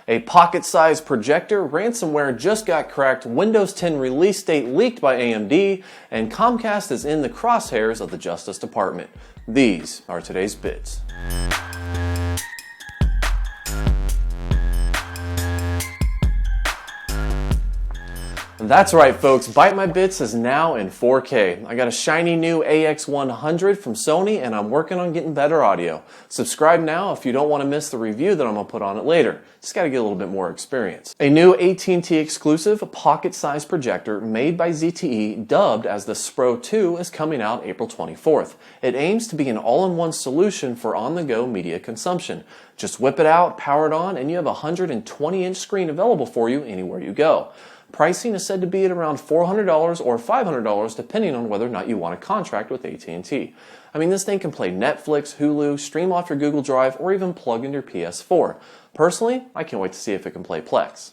A pocket-sized projector, ransomware just got cracked, Windows 10 release date leaked by AMD, and Comcast is in the crosshairs of the Justice Department. These are today's bits. That's right, folks. Bite My Bits is now in 4K. I got a shiny new AX100 from Sony, and I'm working on getting better audio. Subscribe now if you don't want to miss the review that I'm going to put on it later. Just got to get a little bit more experience. A new AT&T exclusive pocket-sized projector made by ZTE, dubbed as the Spro 2, is coming out April 24th. It aims to be an all-in-one solution for on-the-go media consumption. Just whip it out, power it on, and you have a 120-inch screen available for you anywhere you go. Pricing is said to be at around $400 or $500 depending on whether or not you want a contract with AT&T. I mean, this thing can play Netflix, Hulu, stream off your Google Drive, or even plug into your PS4. Personally, I can't wait to see if it can play Plex.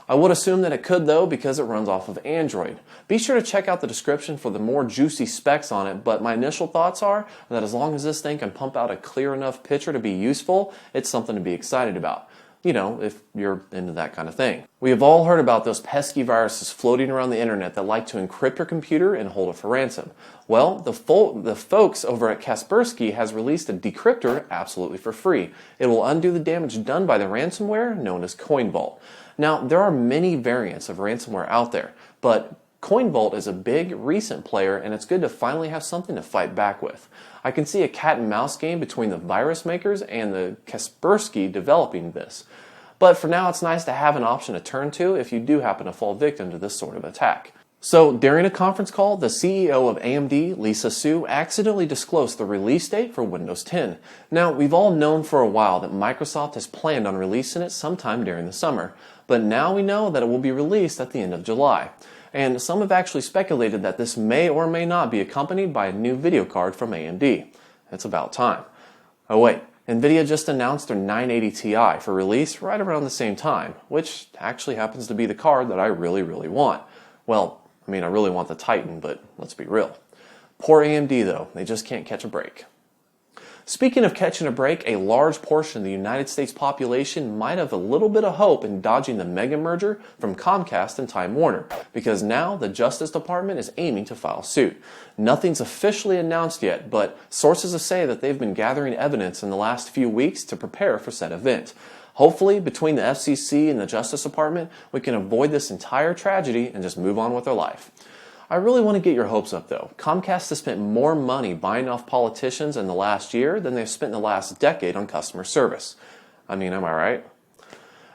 I would assume that it could though because it runs off of Android. Be sure to check out the description for the more juicy specs on it, but my initial thoughts are that as long as this thing can pump out a clear enough picture to be useful, it's something to be excited about. You know, if you're into that kind of thing. We have all heard about those pesky viruses floating around the internet that like to encrypt your computer and hold it for ransom. Well, the folks over at Kaspersky has released a decryptor absolutely for free. It will undo the damage done by the ransomware known as Coinvault. Now, there are many variants of ransomware out there, but Coinvault is a big, recent player, and it's good to finally have something to fight back with. I can see a cat and mouse game between the virus makers and the Kaspersky developing this. But for now, it's nice to have an option to turn to if you do happen to fall victim to this sort of attack. So, during a conference call, the CEO of AMD, Lisa Su, accidentally disclosed the release date for Windows 10. Now, we've all known for a while that Microsoft has planned on releasing it sometime during the summer, but now we know that it will be released at the end of July. And some have actually speculated that this may or may not be accompanied by a new video card from AMD. It's about time. Oh wait, NVIDIA just announced their 980 Ti for release right around the same time, which actually happens to be the card that I really want. Well, I mean, I really want the Titan, but let's be real. Poor AMD though, they just can't catch a break. Speaking of catching a break, a large portion of the United States population might have a little bit of hope in dodging the mega merger from Comcast and Time Warner, because now the Justice Department is aiming to file suit. Nothing's officially announced yet, but sources say that they've been gathering evidence in the last few weeks to prepare for said event. Hopefully, between the FCC and the Justice Department, we can avoid this entire tragedy and just move on with our life. I really want to get your hopes up though. Comcast has spent more money buying off politicians in the last year than they've spent in the last decade on customer service. I mean, am I right?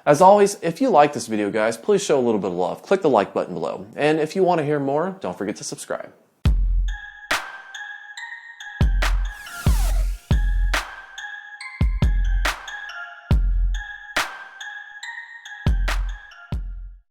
As always, if you like this video, guys, please show a little bit of love. Click the like button below. And if you want to hear more, don't forget to subscribe.